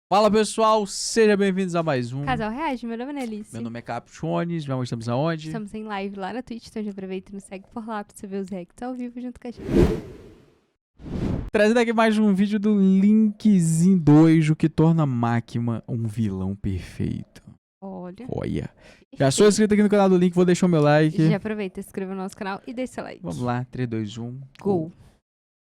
Fala pessoal, sejam bem-vindos a mais um. Casal Reage, meu nome é Nelly. Meu nome é Capuchones, já estamos aonde? Estamos em live lá na Twitch, então já aproveita e nos segue por lá pra você ver os reacts ao vivo junto com a gente. Trazendo aqui mais um vídeo do Linkzinho 2, o que torna Makima um vilão perfeito. Olha. Já sou inscrito aqui no canal do Link, vou deixar o meu like. Já aproveita, se inscreva no nosso canal e deixa seu like. Vamos lá, 3, 2, 1, Go!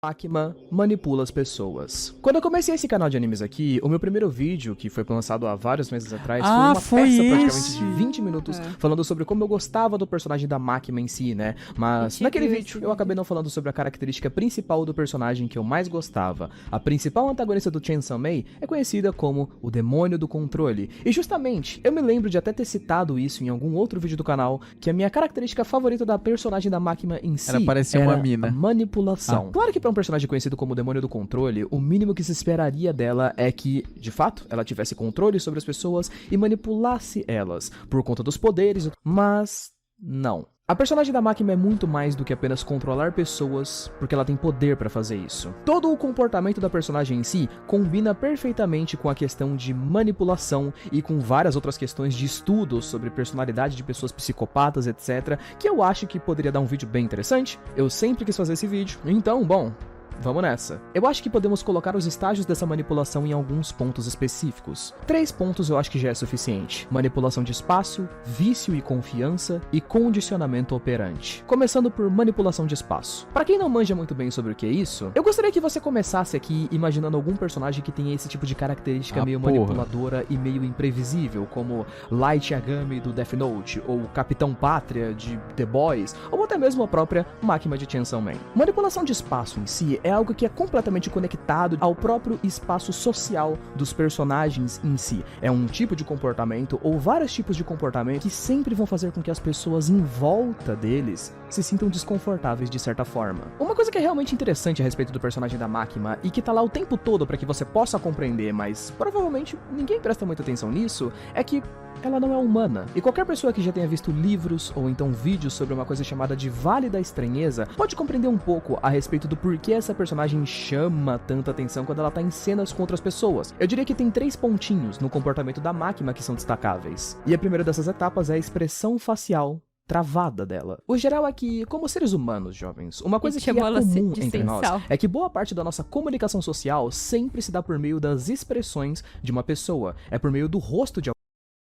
Makima manipula as pessoas. Quando eu comecei esse canal de animes aqui, o meu primeiro vídeo, que foi lançado há vários meses atrás, foi uma peça praticamente de 20 minutos falando sobre como eu gostava do personagem da Makima em si, né? Mas naquele vídeo eu acabei não falando sobre a característica principal do personagem que eu mais gostava. A principal antagonista do Chainsaw Man é conhecida como o demônio do controle. E justamente, eu me lembro de até ter citado isso em algum outro vídeo do canal, que a minha característica favorita da personagem da Makima em si parecer uma mina. a manipulação. Claro que pra um personagem conhecido como o demônio do controle, o mínimo que se esperaria dela é que, de fato, ela tivesse controle sobre as pessoas e manipulasse elas, por conta dos poderes, mas não. A personagem da Makima é muito mais do que apenas controlar pessoas, porque ela tem poder pra fazer isso. Todo o comportamento da personagem em si combina perfeitamente com a questão de manipulação e com várias outras questões de estudos sobre personalidade de pessoas psicopatas, etc, que eu acho que poderia dar um vídeo bem interessante. Eu sempre quis fazer esse vídeo, então, bom, vamos nessa. Eu acho que podemos colocar os estágios dessa manipulação em alguns pontos específicos. 3 pontos eu acho que já é suficiente. Manipulação de espaço, vício e confiança e condicionamento operante. Começando por manipulação de espaço. Pra quem não manja muito bem sobre o que é isso, eu gostaria que você começasse aqui imaginando algum personagem que tenha esse tipo de característica meio manipuladora e meio imprevisível, como Light Yagami do Death Note, ou Capitão Pátria de The Boys, ou até mesmo a própria Makima de Chainsaw Man. Manipulação de espaço em si é algo que é completamente conectado ao próprio espaço social dos personagens em si. É um tipo de comportamento ou vários tipos de comportamento que sempre vão fazer com que as pessoas em volta deles se sintam desconfortáveis de certa forma. Uma coisa que é realmente interessante a respeito do personagem da Makima e que tá lá o tempo todo para que você possa compreender, mas provavelmente ninguém presta muita atenção nisso, é que ela não é humana. E qualquer pessoa que já tenha visto livros ou então vídeos sobre uma coisa chamada de Vale da Estranheza pode compreender um pouco a respeito do porquê essa personagem chama tanta atenção quando ela tá em cenas com outras pessoas. Eu diria que tem 3 pontinhos no comportamento da Makima que são destacáveis. E a primeira dessas etapas é a expressão facial travada dela. O geral é que, como seres humanos, jovens, uma coisa que é comum entre nós é que boa parte da nossa comunicação social sempre se dá por meio das expressões de uma pessoa. É por meio do rosto de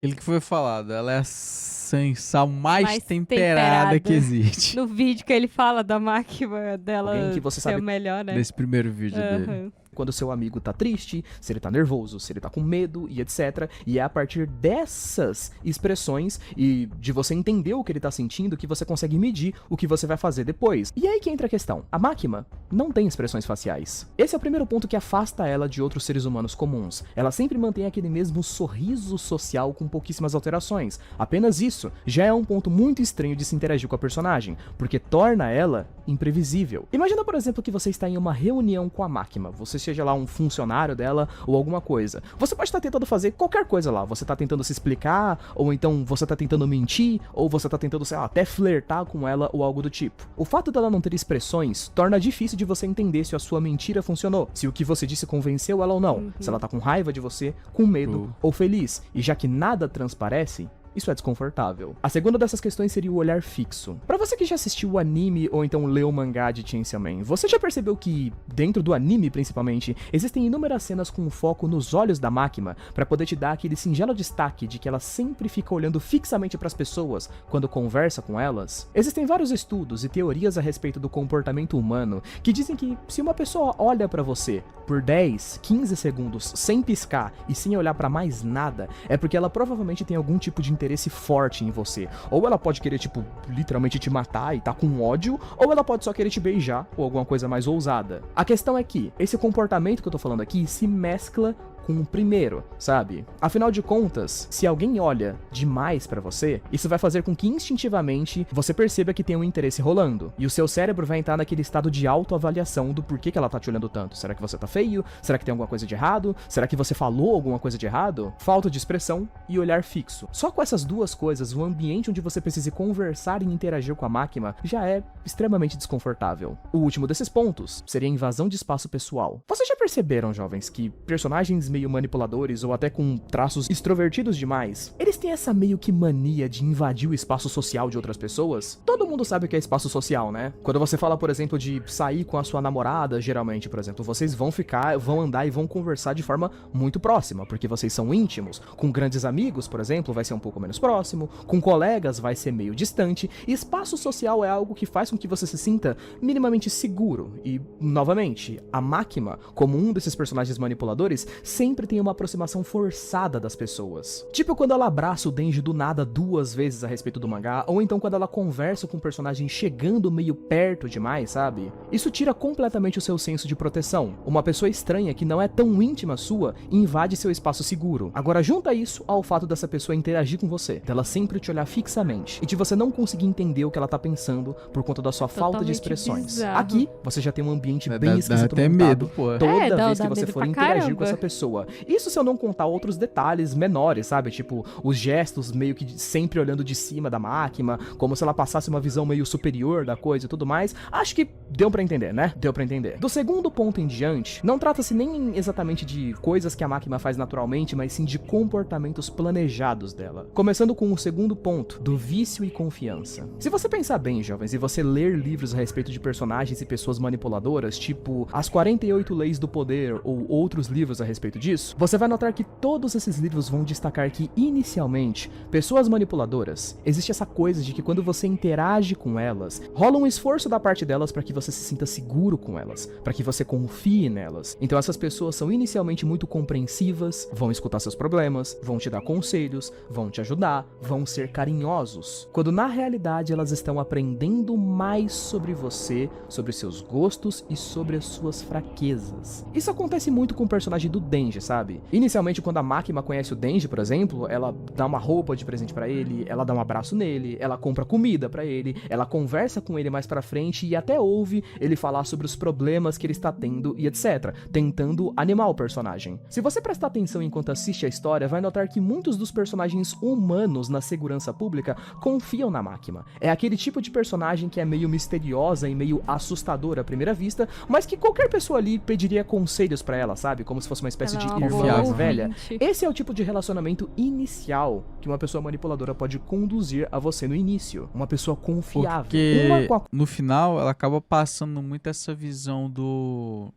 Ele que foi falado, ela é a sensal mais temperada que existe. No vídeo que ele fala da Makima dela alguém que você ser sabe o melhor, né? Nesse primeiro vídeo dele. Quando seu amigo tá triste, se ele tá nervoso, se ele tá com medo e etc. E é a partir dessas expressões e de você entender o que ele tá sentindo que você consegue medir o que você vai fazer depois. E aí que entra a questão. A Makima não tem expressões faciais. Esse é o primeiro ponto que afasta ela de outros seres humanos comuns. Ela sempre mantém aquele mesmo sorriso social com pouquíssimas alterações. Apenas isso já é um ponto muito estranho de se interagir com a personagem, porque torna ela imprevisível. Imagina, por exemplo, que você está em uma reunião com a Makima. Você seja lá um funcionário dela ou alguma coisa. Você pode estar tentando fazer qualquer coisa lá. Você está tentando se explicar, ou então você está tentando mentir, ou você está tentando, sei lá, até flertar com ela ou algo do tipo. O fato dela não ter expressões torna difícil de você entender se a sua mentira funcionou, se o que você disse convenceu ela ou não, se ela tá com raiva de você, com medo ou feliz. E já que nada transparece, isso é desconfortável. A segunda dessas questões seria o olhar fixo. Pra você que já assistiu o anime ou então leu o mangá de Chainsaw Man, você já percebeu que, dentro do anime principalmente, existem inúmeras cenas com foco nos olhos da Makima pra poder te dar aquele singelo destaque de que ela sempre fica olhando fixamente pras pessoas quando conversa com elas? Existem vários estudos e teorias a respeito do comportamento humano que dizem que se uma pessoa olha pra você por 10, 15 segundos sem piscar e sem olhar pra mais nada, é porque ela provavelmente tem algum tipo de interesse forte em você. Ou ela pode querer, tipo, literalmente te matar e tá com ódio, ou ela pode só querer te beijar, ou alguma coisa mais ousada. A questão é que esse comportamento que eu tô falando aqui se mescla com o primeiro, sabe? Afinal de contas, se alguém olha demais pra você, isso vai fazer com que instintivamente você perceba que tem um interesse rolando. E o seu cérebro vai entrar naquele estado de autoavaliação do porquê que ela tá te olhando tanto. Será que você tá feio? Será que tem alguma coisa de errado? Será que você falou alguma coisa de errado? Falta de expressão e olhar fixo. Só com essas duas coisas, o ambiente onde você precise conversar e interagir com a Makima já é extremamente desconfortável. O último desses pontos seria a invasão de espaço pessoal. Vocês já perceberam, jovens, que personagens meio meio manipuladores ou até com traços extrovertidos demais, eles têm essa meio que mania de invadir o espaço social de outras pessoas. Todo mundo sabe o que é espaço social, né? Quando você fala, por exemplo, de sair com a sua namorada, geralmente, por exemplo, vocês vão andar e vão conversar de forma muito próxima, porque vocês são íntimos. Com grandes amigos, por exemplo, vai ser um pouco menos próximo. Com colegas, vai ser meio distante. E espaço social é algo que faz com que você se sinta minimamente seguro. E, novamente, a Makima, como um desses personagens manipuladores, sempre tem uma aproximação forçada das pessoas. Tipo quando ela abraça o Denji do nada 2 vezes a respeito do mangá, ou então quando ela conversa com o personagem chegando meio perto demais, sabe? Isso tira completamente o seu senso de proteção. Uma pessoa estranha que não é tão íntima sua invade seu espaço seguro. Agora junta isso ao fato dessa pessoa interagir com você, dela sempre te olhar fixamente, e de você não conseguir entender o que ela tá pensando por conta da sua falta de expressões. Bizarro. Aqui, você já tem um ambiente bem esquisito Dá até montado medo, pô. toda dá vez que você medo for pra interagir caramba. com essa pessoa. Isso se eu não contar outros detalhes menores, sabe? Tipo, os gestos meio que sempre olhando de cima da máquina, como se ela passasse uma visão meio superior da coisa e tudo mais. Acho que deu pra entender, né? Deu pra entender. Do segundo ponto em diante, não trata-se nem exatamente de coisas que a máquina faz naturalmente, mas sim de comportamentos planejados dela. Começando com o segundo ponto, do vício e confiança. Se você pensar bem, jovens, e você ler livros a respeito de personagens e pessoas manipuladoras, tipo As 48 Leis do Poder ou outros livros a respeito disso, você vai notar que todos esses livros vão destacar que, inicialmente, pessoas manipuladoras, existe essa coisa de que quando você interage com elas, rola um esforço da parte delas para que você se sinta seguro com elas, para que você confie nelas. Então essas pessoas são inicialmente muito compreensivas, vão escutar seus problemas, vão te dar conselhos, vão te ajudar, vão ser carinhosos, quando na realidade elas estão aprendendo mais sobre você, sobre seus gostos e sobre as suas fraquezas. Isso acontece muito com o personagem do Denji, sabe? Inicialmente, quando a Makima conhece o Denji, por exemplo, ela dá uma roupa de presente pra ele, ela dá um abraço nele, ela compra comida pra ele, ela conversa com ele mais pra frente e até ouve ele falar sobre os problemas que ele está tendo e etc, tentando animar o personagem. Se você prestar atenção enquanto assiste a história, vai notar que muitos dos personagens humanos na segurança pública confiam na Makima. É aquele tipo de personagem que é meio misteriosa e meio assustadora à primeira vista, mas que qualquer pessoa ali pediria conselhos pra ela, sabe? Como se fosse uma espécie Ela de é uma irmã boa mais ouvinte. velha. Esse é o tipo de relacionamento inicial que uma pessoa manipuladora pode conduzir a você no início. Uma pessoa confiável. Porque Uma com a no final ela acaba passando muito essa visão do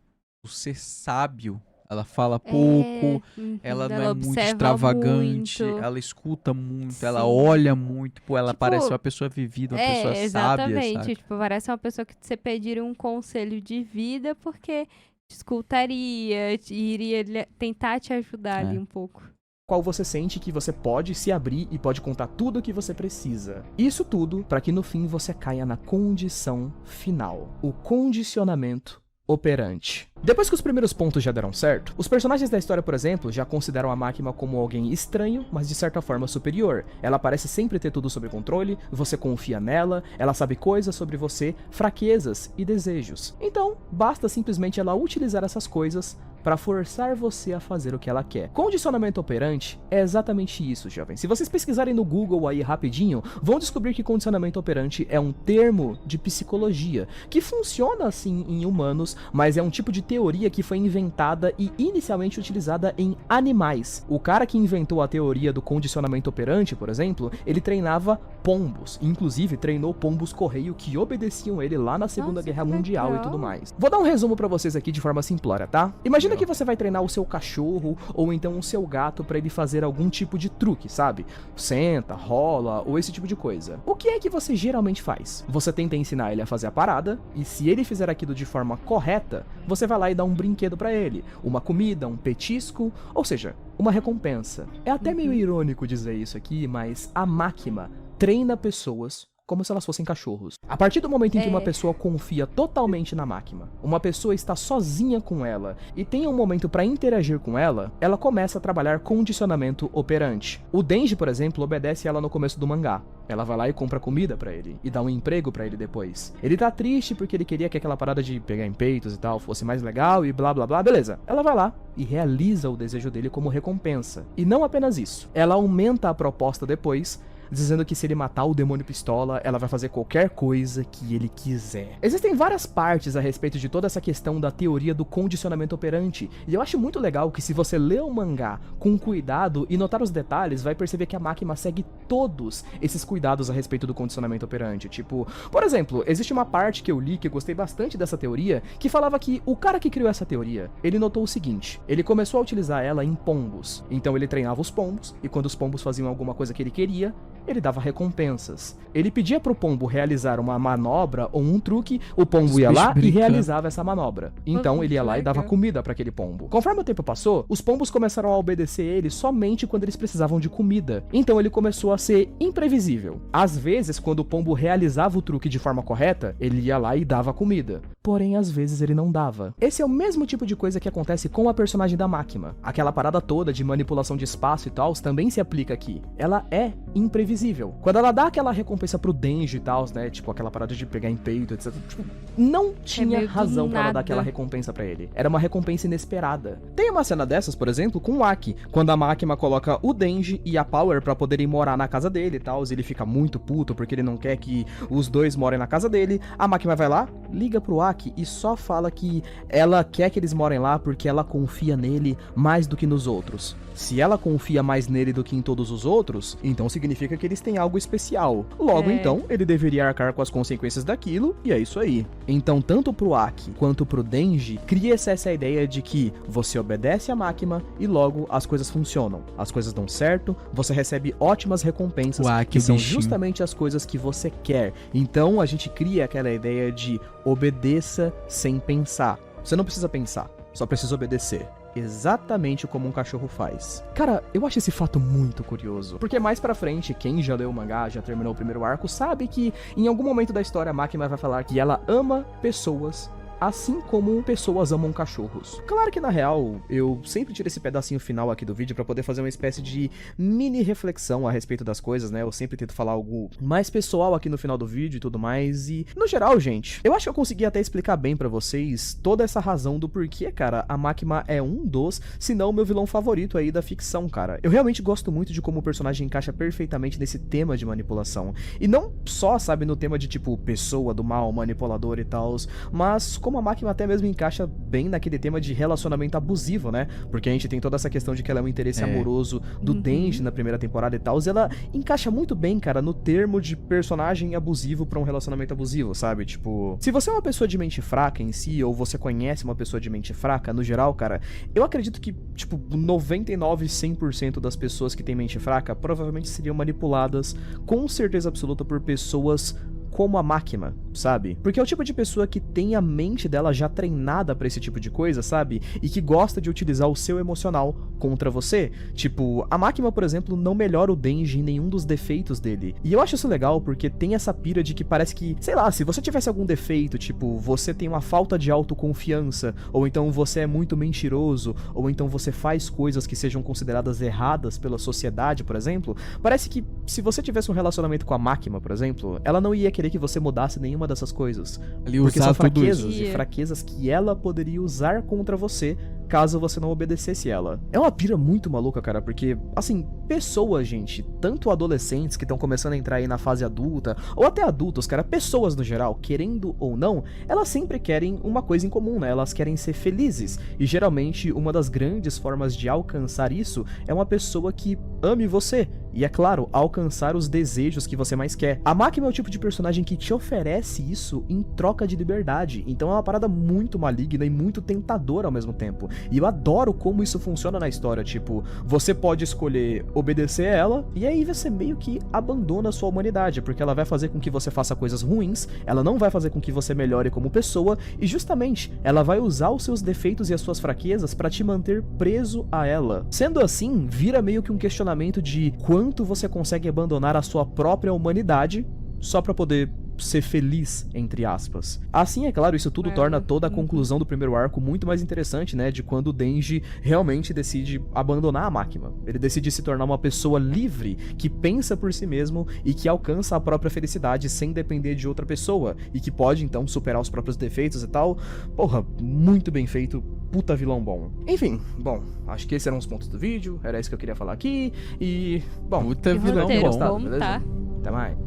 ser sábio. Ela fala pouco, ela não é muito observa extravagante, muito. ela escuta muito, ela Sim. olha muito, pô, ela Tipo, parece uma pessoa vivida, uma pessoa sábia, exatamente. sabe? Tipo, parece uma pessoa que você pediria um conselho de vida porque te escutaria, iria tentar te ajudar ali um pouco. qual você sente que você pode se abrir e pode contar tudo o que você precisa. Isso tudo para que no fim você caia na condição final, o condicionamento operante. Depois que os primeiros pontos já deram certo, os personagens da história, por exemplo, já consideram a Makima como alguém estranho, mas de certa forma superior. Ela parece sempre ter tudo sob controle, você confia nela, ela sabe coisas sobre você, fraquezas e desejos. Então, basta simplesmente ela utilizar essas coisas para forçar você a fazer o que ela quer. Condicionamento operante é exatamente isso, jovens. Se vocês pesquisarem no Google aí rapidinho, vão descobrir que condicionamento operante é um termo de psicologia, que funciona assim em humanos, mas é um tipo de teoria que foi inventada e inicialmente utilizada em animais. O cara que inventou a teoria do condicionamento operante, por exemplo, ele treinava pombos, inclusive treinou pombos correio que obedeciam ele lá na Segunda Nossa, Guerra que Mundial legal. e tudo mais. Vou dar um resumo pra vocês aqui de forma simplória, tá? Imagina que você vai treinar o seu cachorro ou então o seu gato pra ele fazer algum tipo de truque, sabe? Senta, rola ou esse tipo de coisa. O que é que você geralmente faz? Você tenta ensinar ele a fazer a parada e se ele fizer aquilo de forma correta, você vai lá e dá um brinquedo pra ele, uma comida, um petisco, ou seja, uma recompensa. É até meio irônico dizer isso aqui, mas a Makima treina pessoas como se elas fossem cachorros. A partir do momento em que uma pessoa confia totalmente na Makima, uma pessoa está sozinha com ela e tem um momento para interagir com ela, ela começa a trabalhar condicionamento operante. O Denji, por exemplo, obedece ela no começo do mangá. Ela vai lá e compra comida pra ele e dá um emprego pra ele depois. Ele tá triste porque ele queria que aquela parada de pegar em peitos e tal fosse mais legal e blá blá blá, beleza. Ela vai lá e realiza o desejo dele como recompensa. E não apenas isso, ela aumenta a proposta depois, dizendo que se ele matar o demônio pistola, ela vai fazer qualquer coisa que ele quiser. Existem várias partes a respeito de toda essa questão da teoria do condicionamento operante, e eu acho muito legal que se você ler o mangá com cuidado e notar os detalhes, vai perceber que a Makima segue todos esses cuidados a respeito do condicionamento operante. Tipo, por exemplo, existe uma parte que eu li que eu gostei bastante dessa teoria, que falava que o cara que criou essa teoria, ele notou o seguinte: ele começou a utilizar ela em pombos. Então ele treinava os pombos, e quando os pombos faziam alguma coisa que ele queria, ele dava recompensas. Ele pedia pro pombo realizar uma manobra ou um truque, o pombo ia lá e realizava essa manobra. Então ele ia lá e dava comida pra aquele pombo. Conforme o tempo passou, os pombos começaram a obedecer ele somente quando eles precisavam de comida. Então ele começou a ser imprevisível. Às vezes, quando o pombo realizava o truque de forma correta, ele ia lá e dava comida. Porém, às vezes ele não dava. Esse é o mesmo tipo de coisa que acontece com a personagem da Makima. Aquela parada toda de manipulação de espaço e tal também se aplica aqui. Ela é imprevisível. Quando ela dá aquela recompensa pro Denji e tal, né, tipo aquela parada de pegar em peito, etc, tipo, não tinha razão pra ela dar aquela recompensa pra ele. Era uma recompensa inesperada. Tem uma cena dessas, por exemplo, com o Aki, quando a Makima coloca o Denji e a Power pra poderem morar na casa dele e tal, ele fica muito puto porque ele não quer que os dois morem na casa dele. A Makima vai lá, liga pro Aki e só fala que ela quer que eles morem lá porque ela confia nele mais do que nos outros. Se ela confia mais nele do que em todos os outros, então significa que eles têm algo especial. Logo, então, ele deveria arcar com as consequências daquilo, e é isso aí. Então, tanto pro Aki quanto pro Denji, cria-se essa ideia de que você obedece a Makima e logo as coisas funcionam. As coisas dão certo, você recebe ótimas recompensas, que são justamente as coisas que você quer. Então, a gente cria aquela ideia de obedeça sem pensar. Você não precisa pensar, só precisa obedecer. Exatamente como um cachorro faz. Cara, eu acho esse fato muito curioso, porque mais pra frente, quem já leu o mangá, já terminou o primeiro arco, sabe que em algum momento da história a Makima vai falar que ela ama pessoas assim como pessoas amam cachorros. Claro que na real, eu sempre tiro esse pedacinho final aqui do vídeo pra poder fazer uma espécie de mini reflexão a respeito das coisas, né? Eu sempre tento falar algo mais pessoal aqui no final do vídeo e tudo mais, e no geral, gente, eu acho que eu consegui até explicar bem pra vocês toda essa razão do porquê, cara, a Makima é um dos, se não o meu vilão favorito aí da ficção, cara. Eu realmente gosto muito de como o personagem encaixa perfeitamente nesse tema de manipulação. E não só, sabe, no tema de tipo, pessoa do mal, manipulador e tal, mas como a Makima até mesmo encaixa bem naquele tema de relacionamento abusivo, né? Porque a gente tem toda essa questão de que ela é um interesse amoroso do Denji na primeira temporada e tal, e ela encaixa muito bem, cara, no termo de personagem abusivo pra um relacionamento abusivo, sabe? Tipo, se você é uma pessoa de mente fraca em si, ou você conhece uma pessoa de mente fraca, no geral, cara, eu acredito que, tipo, 99, 100% das pessoas que têm mente fraca provavelmente seriam manipuladas com certeza absoluta por pessoas como a Makima, sabe? Porque é o tipo de pessoa que tem a mente dela já treinada pra esse tipo de coisa, sabe? E que gosta de utilizar o seu emocional contra você. Tipo, a Makima, por exemplo, não melhora o Denji em nenhum dos defeitos dele. E eu acho isso legal porque tem essa pira de que parece que, sei lá, se você tivesse algum defeito, tipo, você tem uma falta de autoconfiança, ou então você é muito mentiroso, ou então você faz coisas que sejam consideradas erradas pela sociedade, por exemplo, parece que se você tivesse um relacionamento com a Makima, por exemplo, ela não ia querer que você mudasse nenhuma dessas coisas. Porque são fraquezas e fraquezas que ela poderia usar contra você caso você não obedecesse ela. É uma pira muito maluca, cara, porque, assim, pessoas, gente, tanto adolescentes que estão começando a entrar aí na fase adulta, ou até adultos, cara, pessoas no geral, querendo ou não, elas sempre querem uma coisa em comum, né? Elas querem ser felizes. E geralmente, uma das grandes formas de alcançar isso é uma pessoa que ame você. E, é claro, alcançar os desejos que você mais quer. A Makima é o tipo de personagem que te oferece isso em troca de liberdade. Então é uma parada muito maligna e muito tentadora ao mesmo tempo. E eu adoro como isso funciona na história. Tipo, você pode escolher obedecer a ela, e aí você meio que abandona a sua humanidade, porque ela vai fazer com que você faça coisas ruins, ela não vai fazer com que você melhore como pessoa, e justamente, ela vai usar os seus defeitos e as suas fraquezas pra te manter preso a ela. Sendo assim, vira meio que um questionamento de quanto você consegue abandonar a sua própria humanidade só pra poder ser feliz, entre aspas. Assim, é claro, isso tudo torna toda a conclusão do primeiro arco muito mais interessante, né, de quando o Denji realmente decide abandonar a máquina. Ele decide se tornar uma pessoa livre, que pensa por si mesmo e que alcança a própria felicidade sem depender de outra pessoa, e que pode, então, superar os próprios defeitos e tal. Porra, muito bem feito, puta vilão bom. Enfim, bom, acho que esses eram os pontos do vídeo, era isso que eu queria falar aqui, e, bom, Puta vilão gostado, bom, beleza? tá? Até mais.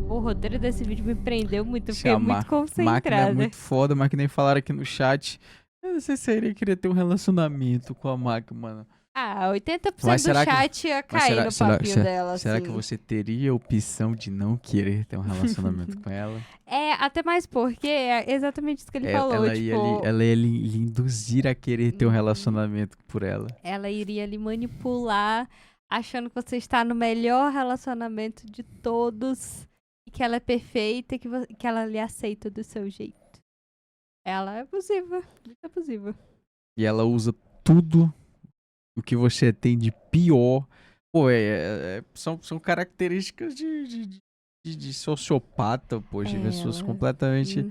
O roteiro desse vídeo me prendeu muito, eu fiquei Chama. muito Máquina é concentrada. muito foda, mas que nem falaram aqui no chat. Eu não sei se eu iria querer ter um relacionamento com a máquina, mano. Ah, 80% Mas do será que- chat ia cair no papinho dela, Será assim. que você teria a opção de não querer ter um relacionamento com ela? É, até mais porque é exatamente isso que ele falou, ela tipo... ia lhe induzir a querer ter um relacionamento por ela. Ela iria lhe manipular, achando que você está no melhor relacionamento de todos, e que ela é perfeita, e que ela lhe aceita do seu jeito. Ela é abusiva, muito abusiva. E ela usa tudo o que você tem de pior. Pô, são características de sociopata, pô, de pessoas completamente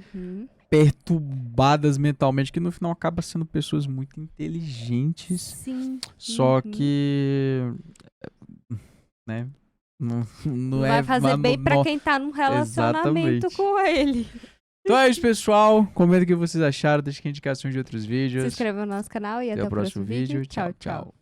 perturbadas mentalmente, que no final acaba sendo pessoas muito inteligentes. Sim. Só que, né, não vai é... fazer mas bem não- pra quem tá num relacionamento Exatamente. com ele. Então é isso, pessoal. Comenta o que vocês acharam, deixem indicações de outros vídeos. Se inscreva no nosso canal e Até até o próximo vídeo. Tchau, tchau.